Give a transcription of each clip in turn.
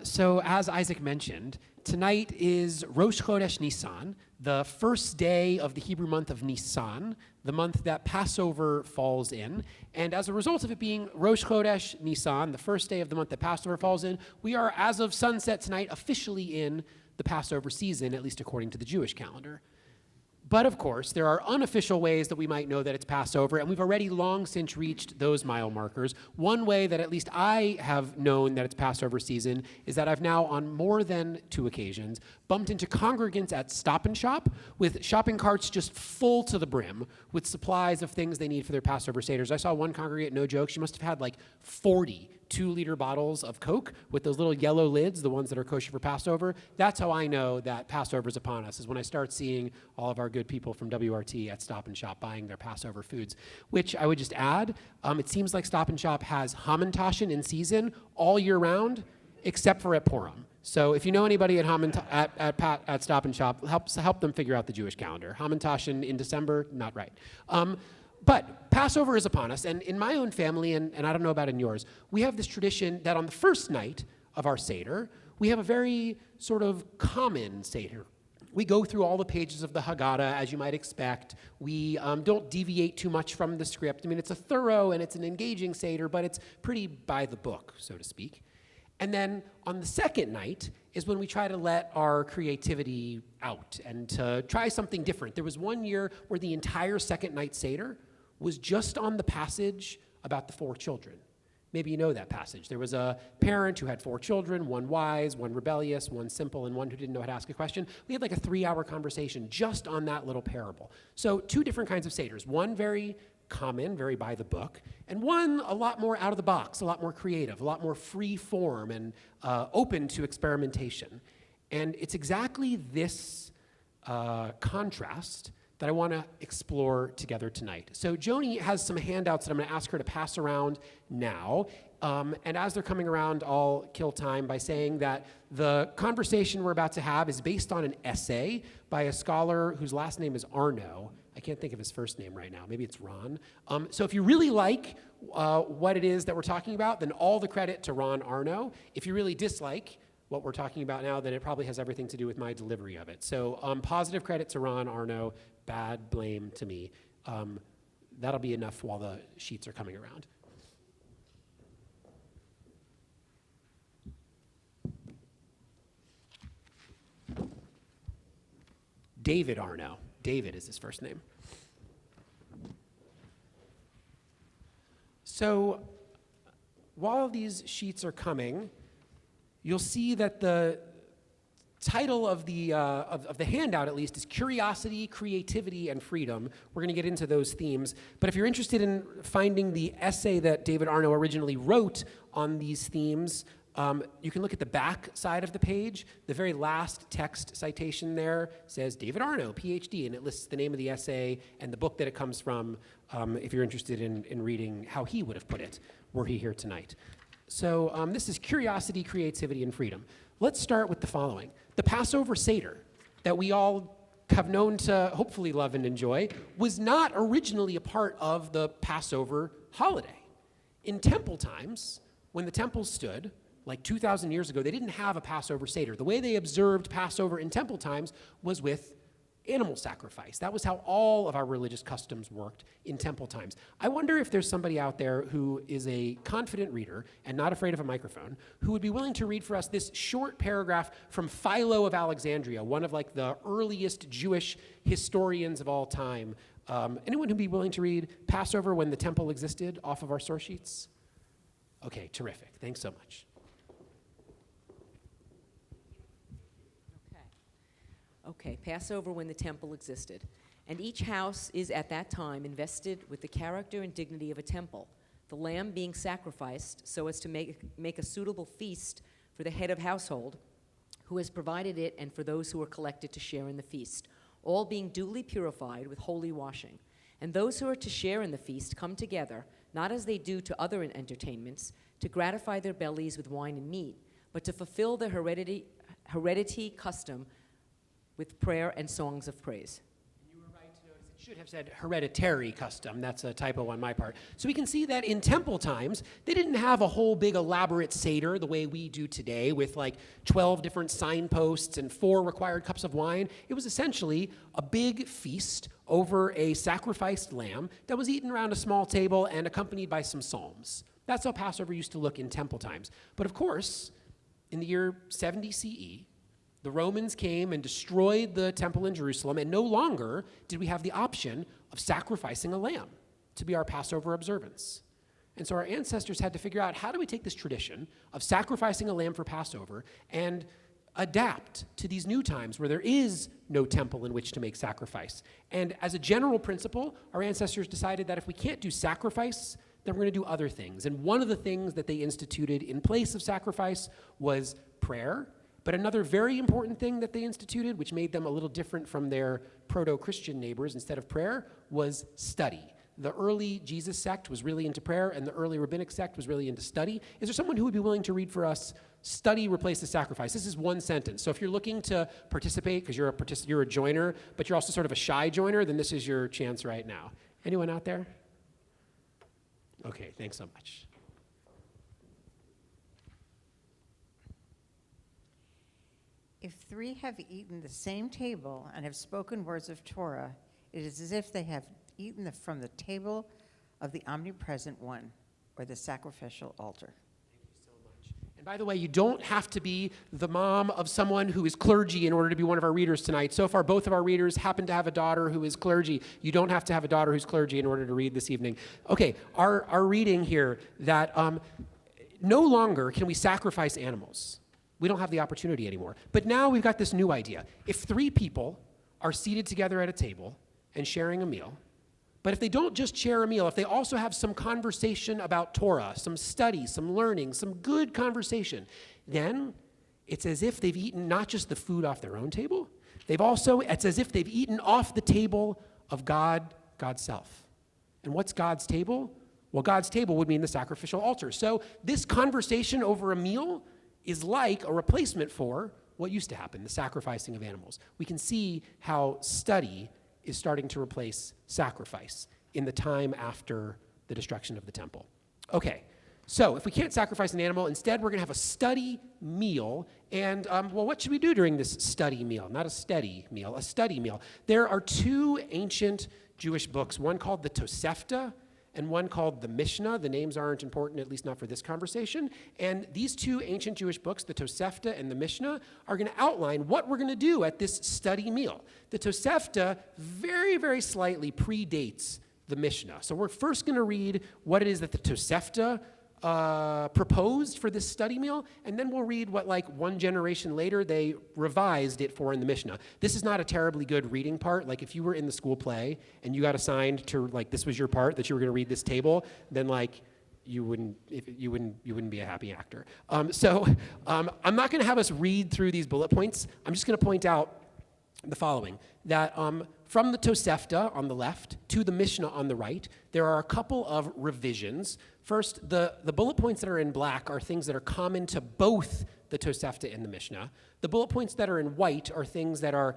So as Isaac mentioned, tonight is Rosh Chodesh Nisan, the first day of the Hebrew month of Nisan, the month that Passover falls in. And as a result of it being Rosh Chodesh Nisan, the first day of the month that Passover falls in, we are, as of sunset tonight, officially in the Passover season, at least according to the Jewish calendar. But of course, there are unofficial ways that we might know that it's Passover, and we've already long since reached those mile markers. One way that at least I have known that it's Passover season is that I've now, on more than 2 occasions, bumped into congregants at Stop and Shop with shopping carts just full to the brim with supplies of things they need for their Passover Seders. I saw one congregant, no joke, she must have had like 40 2-liter bottles of Coke with those little yellow lids, the ones that are kosher for Passover. That's how I know that Passover is upon us, is when I start seeing all of our good people from WRT at Stop and Shop buying their Passover foods, which I would just add, it seems like Stop and Shop has Hamantashen in season all year round, except for at Purim. So if you know anybody at Stop and Shop, help them figure out the Jewish calendar. Hamantashen in December, not right. But Passover is upon us, and in my own family, and I don't know about in yours, we have this tradition that on the first night of our Seder, we have a very sort of common Seder. We go through all the pages of the Haggadah, as you might expect. We don't deviate too much from the script. I mean, it's a thorough and it's an engaging Seder, but it's pretty by the book, so to speak. And then on the second night is when we try to let our creativity out and to try something different. There was one year where the entire second night Seder was just on the passage about the 4 children. Maybe you know that passage. There was a parent who had 4 children, one wise, one rebellious, one simple, and one who didn't know how to ask a question. We had like a 3-hour conversation just on that little parable. So 2 different kinds of Seders. One very common, very by the book, and one a lot more out of the box, a lot more creative, a lot more free form and open to experimentation. And it's exactly this contrast that I want to explore together tonight. So Joni has some handouts that I'm going to ask her to pass around now. And as they're coming around, I'll kill time by saying that the conversation we're about to have is based on an essay by a scholar whose last name is Arno. I can't think of his first name right now. Maybe it's Ron. So if you really like what it is that we're talking about, then all the credit to Ron Arno. If you really dislike what we're talking about now, then it probably has everything to do with my delivery of it. So positive credit to Ron Arno, bad blame to me. That'll be enough while the sheets are coming around. David Arno. David is his first name. So while these sheets are coming, you'll see that the title of the handout, at least, is Curiosity, Creativity, and Freedom. We're going to get into those themes. But if you're interested in finding the essay that David Arno originally wrote on these themes, you can look at the back side of the page. The very last text citation there says David Arno, PhD, and it lists the name of the essay and the book that it comes from, if you're interested in reading how he would have put it were he here tonight. So this is Curiosity, Creativity, and Freedom. Let's start with the following. The Passover Seder that we all have known to hopefully love and enjoy was not originally a part of the Passover holiday. In temple times, when the temple stood, like 2,000 years ago, they didn't have a Passover Seder. The way they observed Passover in temple times was with animal sacrifice. That was how all of our religious customs worked in temple times. I wonder if there's somebody out there who is a confident reader and not afraid of a microphone who would be willing to read for us this short paragraph from Philo of Alexandria, one of like the earliest Jewish historians of all time. Anyone who'd be willing to read Passover when the temple existed off of our source sheets? Okay, terrific. Thanks so much. Okay, Passover when the temple existed. And each house is at that time invested with the character and dignity of a temple, the lamb being sacrificed so as to make a suitable feast for the head of household who has provided it and for those who are collected to share in the feast, all being duly purified with holy washing. And those who are to share in the feast come together, not as they do to other entertainments, to gratify their bellies with wine and meat, but to fulfill the heredity custom with prayer and songs of praise. And you were right to notice Should have said hereditary custom. That's a typo on my part. So we can see that in temple times, they didn't have a whole big elaborate Seder the way we do today with like 12 different signposts and 4 required cups of wine. It was essentially a big feast over a sacrificed lamb that was eaten around a small table and accompanied by some psalms. That's how Passover used to look in temple times. But of course, in the year 70 CE, the Romans came and destroyed the temple in Jerusalem, and no longer did we have the option of sacrificing a lamb to be our Passover observance. And so our ancestors had to figure out, how do we take this tradition of sacrificing a lamb for Passover and adapt to these new times where there is no temple in which to make sacrifice? And as a general principle, our ancestors decided that if we can't do sacrifice, then we're going to do other things. And one of the things that they instituted in place of sacrifice was prayer. But another very important thing that they instituted, which made them a little different from their proto-Christian neighbors instead of prayer, was study. The early Jesus sect was really into prayer, and the early rabbinic sect was really into study. Is there someone who would be willing to read for us, "Study replaces sacrifice"? This is one sentence. So if you're looking to participate, because you're a joiner, but you're also sort of a shy joiner, then this is your chance right now. Anyone out there? Okay, thanks so much. If 3 have eaten the same table and have spoken words of Torah, it is as if they have eaten from the table of the omnipresent one, or the sacrificial altar. Thank you so much. And by the way, you don't have to be the mom of someone who is clergy in order to be one of our readers tonight. So far, both of our readers happen to have a daughter who is clergy. You don't have to have a daughter who's clergy in order to read this evening. Okay, our reading here, that no longer can we sacrifice animals. We don't have the opportunity anymore. But now we've got this new idea. If 3 people are seated together at a table and sharing a meal, but if they don't just share a meal, if they also have some conversation about Torah, some study, some learning, some good conversation, then it's as if they've eaten not just the food off their own table, it's as if they've eaten off the table of God, God's self. And what's God's table? Well, God's table would mean the sacrificial altar. So this conversation over a meal is like a replacement for what used to happen, the sacrificing of animals. We can see how study is starting to replace sacrifice in the time after the destruction of the temple. Okay, so if we can't sacrifice an animal, instead we're going to have a study meal. And, well, what should we do during this study meal? Not a steady meal, a study meal. There are 2 ancient Jewish books, one called the Tosefta and one called the Mishnah. The names aren't important, at least not for this conversation. And these 2 ancient Jewish books, the Tosefta and the Mishnah, are going to outline what we're going to do at this study meal. The Tosefta very, very slightly predates the Mishnah. So we're first going to read what it is that the Tosefta proposed for this study meal, and then we'll read what, like, 1 generation later they revised it for in the Mishnah. This is not a terribly good reading part. Like, if you were in the school play and you got assigned to, like, this was your part, that you were going to read this table, then, like, you wouldn't be a happy actor. I'm not going to have us read through these bullet points. I'm just going to point out the following, that from the Tosefta on the left to the Mishnah on the right, there are a couple of revisions. First, the bullet points that are in black are things that are common to both the Tosefta and the Mishnah. The bullet points that are in white are things that are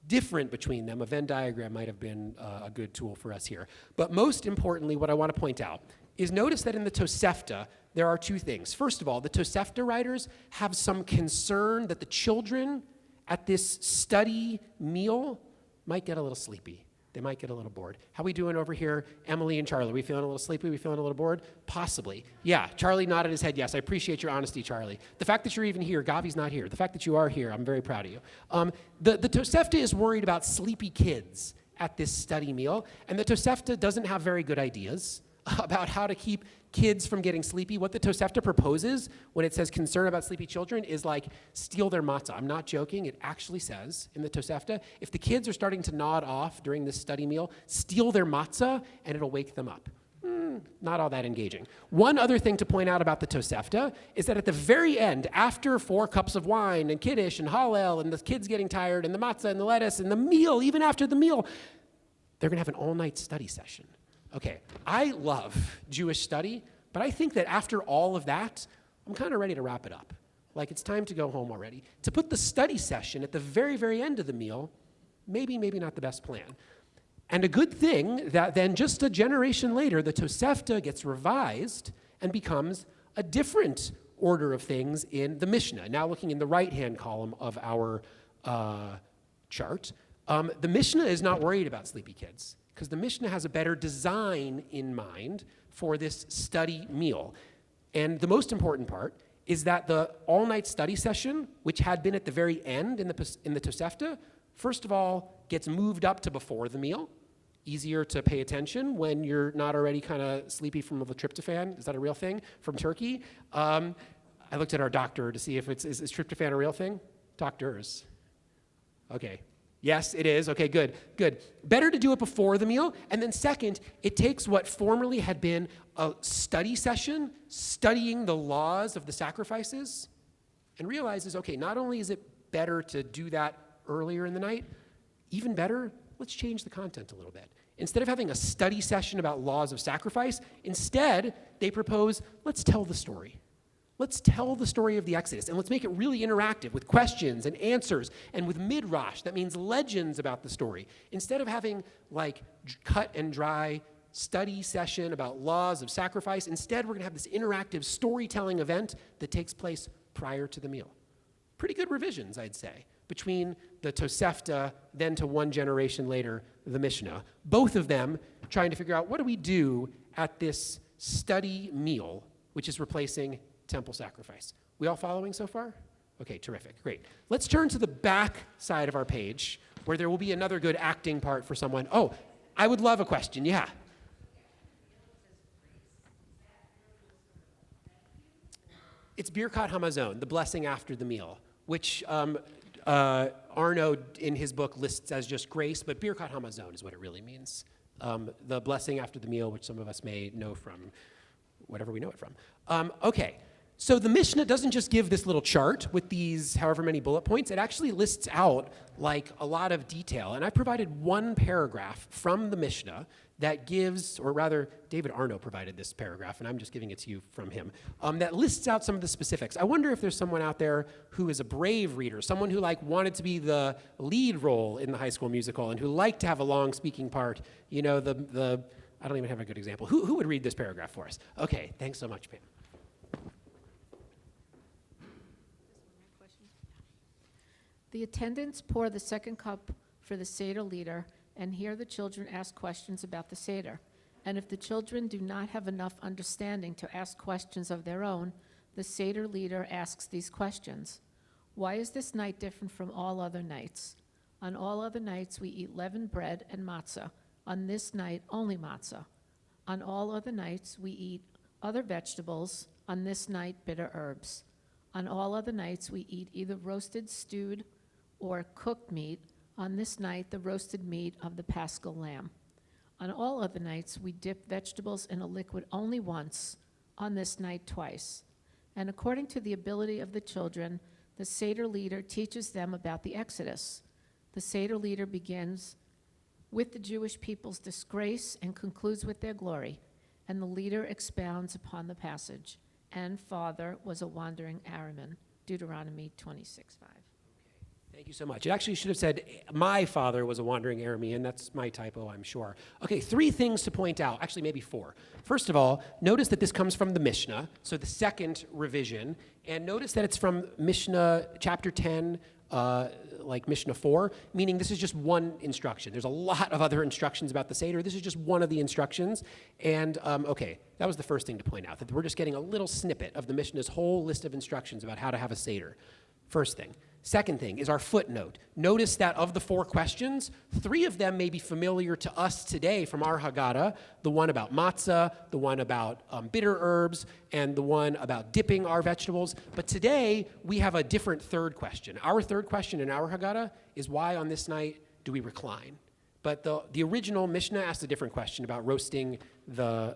different between them. A Venn diagram might have been a good tool for us here. But most importantly, what I want to point out is notice that in the Tosefta, there are 2 things. First of all, the Tosefta writers have some concern that the children at this study meal might get a little sleepy. They might get a little bored. How we doing over here, Emily and Charlie? We feeling a little sleepy? We feeling a little bored? Possibly. Yeah, Charlie nodded his head yes. I appreciate your honesty, Charlie. The fact that you're even here, Gavi's not here. The fact that you are here, I'm very proud of you. The Tosefta is worried about sleepy kids at this study meal, and the Tosefta doesn't have very good ideas about how to keep kids from getting sleepy. What the Tosefta proposes when it says concern about sleepy children is like steal their matzah. I'm not joking. It actually says in the Tosefta, if the kids are starting to nod off during this study meal, steal their matzah and it'll wake them up. Not all that engaging. One other thing to point out about the Tosefta is that at the very end, after 4 cups of wine and Kiddush and Hallel and the kids getting tired and the matzah and the lettuce and the meal, even after the meal, they're going to have an all-night study session. Okay, I love Jewish study, but I think that after all of that, I'm kind of ready to wrap it up. Like, it's time to go home already. To put the study session at the very, very end of the meal, maybe not the best plan. And a good thing that then just a generation later, the Tosefta gets revised and becomes a different order of things in the Mishnah. Now looking in the right-hand column of our chart, the Mishnah is not worried about sleepy kids because the Mishnah has a better design in mind for this study meal. And the most important part is that the all-night study session, which had been at the very end in the Tosefta, first of all, gets moved up to before the meal. Easier to pay attention when you're not already kind of sleepy from the tryptophan. Is that a real thing from Turkey? I looked at our doctor to see if is tryptophan a real thing? Doctors. Okay. Yes, it is. Okay, good. Better to do it before the meal. And then second, it takes what formerly had been a study session, studying the laws of the sacrifices, and realizes, okay, not only is it better to do that earlier in the night, even better, let's change the content a little bit. Instead of having a study session about laws of sacrifice, instead they propose, let's tell the story. Let's tell the story of the Exodus, and let's make it really interactive with questions and answers and with midrash, that means legends about the story. Instead of having like cut and dry study session about laws of sacrifice, instead we're going to have this interactive storytelling event that takes place prior to the meal. Pretty good revisions, I'd say, between the Tosefta, then to one generation later, the Mishnah. Both of them trying to figure out what do we do at this study meal, which is replacing temple sacrifice. We all following so far? Okay, terrific, great. Let's turn to the back side of our page where there will be another good acting part for someone. Oh, I would love a question, yeah. It's Birkat Hamazon, the blessing after the meal, which Arno in his book lists as just grace, but Birkat Hamazon is what it really means. The blessing after the meal, which some of us may know from whatever we know it from. Okay, so the Mishnah doesn't just give this little chart with these however many bullet points, it actually lists out like a lot of detail. And I provided one paragraph from the Mishnah that gives, or rather, David Arno provided this paragraph, and I'm just giving it to you from him, that lists out some of the specifics. I wonder if there's someone out there who is a brave reader, someone who like wanted to be the lead role in the High School Musical and who liked to have a long speaking part. You know, I don't even have a good example. Who would read this paragraph for us? Okay, thanks so much, Pam. The attendants pour the second cup for the Seder leader and hear the children ask questions about the Seder. And if the children do not have enough understanding to ask questions of their own, the Seder leader asks these questions. Why is this night different from all other nights? On all other nights we eat leavened bread and matzah. On this night, only matzah. On all other nights we eat other vegetables. On this night, bitter herbs. On all other nights we eat either roasted, stewed, or cooked meat. On this night, the roasted meat of the Paschal lamb. On all other nights, we dip vegetables in a liquid only once, on this night twice. And according to the ability of the children, the Seder leader teaches them about the Exodus. The Seder leader begins with the Jewish people's disgrace and concludes with their glory. And the leader expounds upon the passage. And father was a wandering Araman, Deuteronomy 26:5. Thank you so much. It actually should have said, my father was a wandering Aramean. That's my typo, I'm sure. Okay, 3 things to point out. Actually, maybe 4. First of all, notice that this comes from the Mishnah, so the second revision. And notice that it's from Mishnah chapter 10, like Mishnah 4, meaning this is just one instruction. There's a lot of other instructions about the Seder. This is just one of the instructions. And, okay, that was the first thing to point out, that we're just getting a little snippet of the Mishnah's whole list of instructions about how to have a Seder. First thing. Second thing is our footnote. Notice that of the 4 questions, 3 of them may be familiar to us today from our Haggadah, the one about matzah, the one about bitter herbs, and the one about dipping our vegetables. But today, we have a different third question. Our third question in our Haggadah is why on this night do we recline? But the original Mishnah asked a different question about roasting the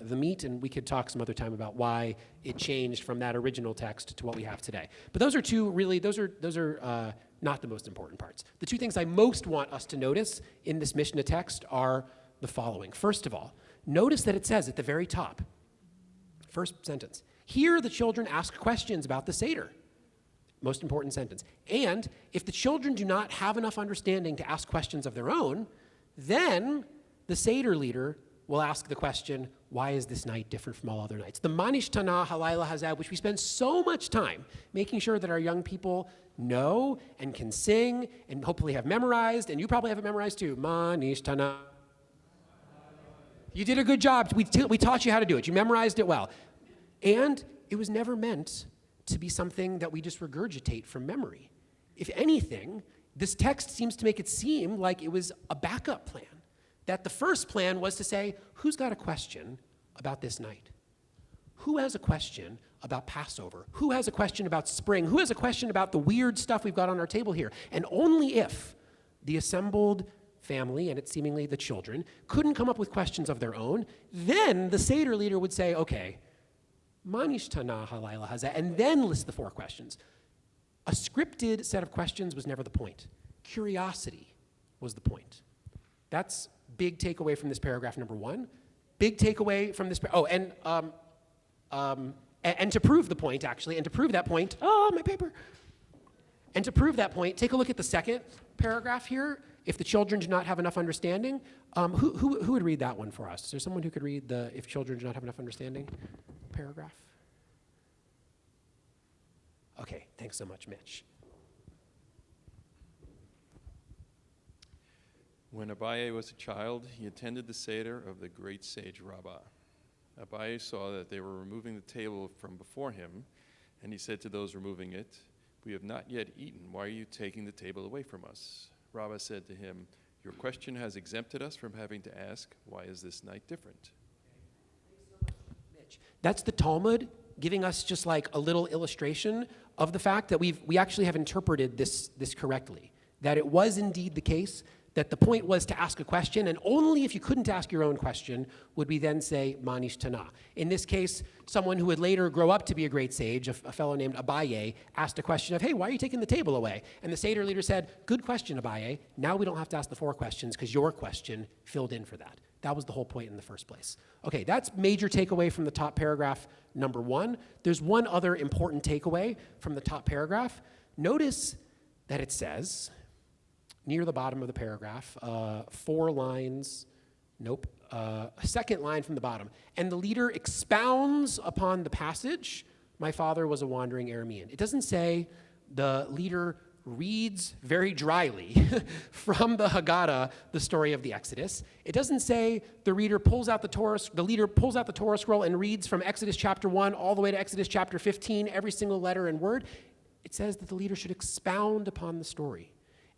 meat, and we could talk some other time about why it changed from that original text to what we have today. But those are two really, those are not the most important parts. The 2 things I most want us to notice in this Mishnah text are the following. First of all, notice that it says at the very top, first sentence, here the children ask questions about the Seder. Most important sentence. And if the children do not have enough understanding to ask questions of their own, Then the Seder leader will ask the question, why is this night different from all other nights? The Manish Tana Halayla Hazeh, which we spend so much time making sure that our young people know and can sing and hopefully have memorized, and you probably have it memorized too. Manish Tana. You did a good job. We taught you how to do it. You memorized it well. And it was never meant to be something that we just regurgitate from memory. If anything, this text seems to make it seem like it was a backup plan. That the first plan was to say, who's got a question about this night? Who has a question about Passover? Who has a question about spring? Who has a question about the weird stuff we've got on our table here? And only if the assembled family, and it's seemingly the children, couldn't come up with questions of their own, then the Seder leader would say, okay, Manish Tana Halayla Hazeh, and then list the 4 questions. A scripted set of questions was never the point. Curiosity was the point. That's big takeaway from this paragraph number 1. Big takeaway from this, and to prove the point, actually, and to prove that point, my paper. And to prove that point, take a look at the second paragraph here. If the children do not have enough understanding, who would read that one for us? Is there someone who could read the if children do not have enough understanding paragraph? Okay, thanks so much, Mitch. When Abaye was a child, he attended the Seder of the great sage Rabbah. Abaye saw that they were removing the table from before him, and he said to those removing it, "We have not yet eaten. Why are you taking the table away from us?" Rabbah said to him, "Your question has exempted us from having to ask, why is this night different?" That's the Talmud giving us just like a little illustration of the fact that we actually have interpreted this correctly. That it was indeed the case that the point was to ask a question, and only if you couldn't ask your own question would we then say Manish Tana. In this case, someone who would later grow up to be a great sage, a fellow named Abaye, asked a question of, hey, why are you taking the table away? And the Seder leader said, good question, Abaye. Now we don't have to ask the 4 questions because your question filled in for that. That was the whole point in the first place. Okay, that's major takeaway from the top paragraph number 1. There's one other important takeaway from the top paragraph. Notice that it says, near the bottom of the paragraph, 4 lines, a second line from the bottom. And the leader expounds upon the passage, my father was a wandering Aramean. It doesn't say the leader reads very dryly from the Haggadah the story of the Exodus. It doesn't say the leader pulls out the Torah scroll and reads from Exodus chapter 1 all the way to Exodus chapter 15, every single letter and word. It says that the leader should expound upon the story.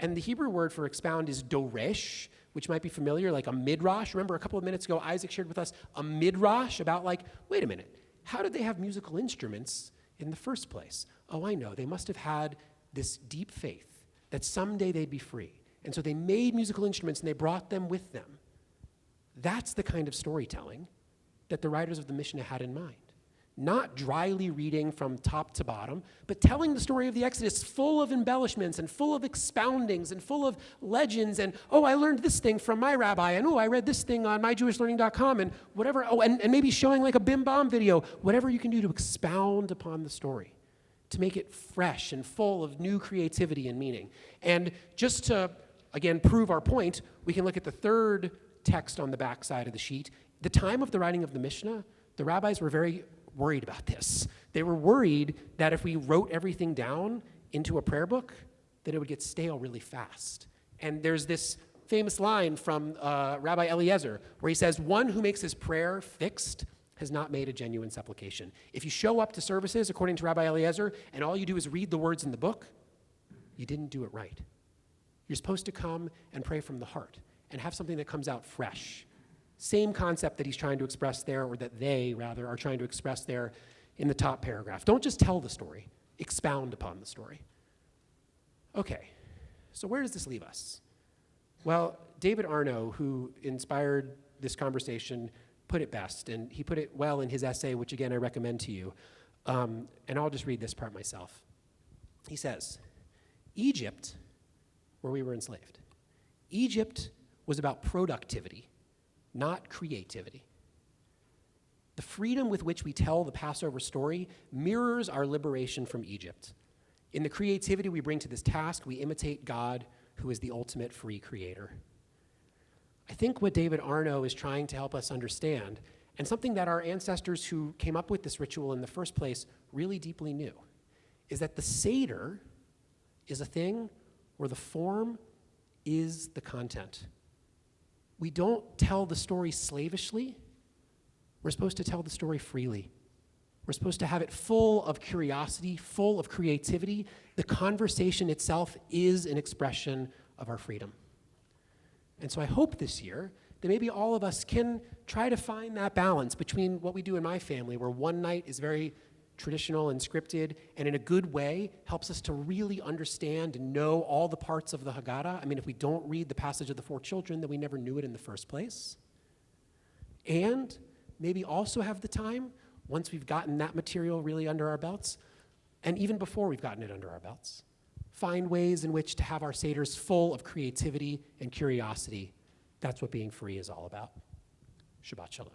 And the Hebrew word for expound is doresh, which might be familiar, like a midrash. Remember a couple of minutes ago, Isaac shared with us a midrash about like, wait a minute, how did they have musical instruments in the first place? Oh, I know, they must have had this deep faith that someday they'd be free. And so they made musical instruments and they brought them with them. That's the kind of storytelling that the writers of the Mishnah had in mind. Not dryly reading from top to bottom, but telling the story of the Exodus full of embellishments and full of expoundings and full of legends and, oh, I learned this thing from my rabbi, and oh, I read this thing on myjewishlearning.com and whatever, and maybe showing like a Bim Bam video, whatever you can do to expound upon the story, to make it fresh and full of new creativity and meaning. And just to, again, prove our point, we can look at the third text on the back side of the sheet. The time of the writing of the Mishnah, the rabbis were very worried about this. They were worried that if we wrote everything down into a prayer book, that it would get stale really fast. And there's this famous line from Rabbi Eliezer where he says, one who makes his prayer fixed has not made a genuine supplication. If you show up to services, according to Rabbi Eliezer, and all you do is read the words in the book, you didn't do it right. You're supposed to come and pray from the heart and have something that comes out fresh. Same concept that he's trying to express there, or that they, rather, are trying to express there in the top paragraph. Don't just tell the story. Expound upon the story. Okay, so where does this leave us? Well, David Arno, who inspired this conversation, put it best, and he put it well in his essay, which again I recommend to you. And I'll just read this part myself. He says, Egypt, where we were enslaved, Egypt was about productivity, not creativity. The freedom with which we tell the Passover story mirrors our liberation from Egypt. In the creativity we bring to this task, we imitate God, who is the ultimate free creator. I think what David Arno is trying to help us understand, and something that our ancestors who came up with this ritual in the first place really deeply knew, is that the Seder is a thing where the form is the content. We don't tell the story slavishly. We're supposed to tell the story freely. We're supposed to have it full of curiosity, full of creativity. The conversation itself is an expression of our freedom. And so I hope this year that maybe all of us can try to find that balance between what we do in my family, where one night is very traditional and scripted, and in a good way helps us to really understand and know all the parts of the Haggadah. I mean, if we don't read the passage of the 4 children, then we never knew it in the first place. And maybe also have the time, once we've gotten that material really under our belts, and even before we've gotten it under our belts, find ways in which to have our Seders full of creativity and curiosity. That's what being free is all about. Shabbat Shalom.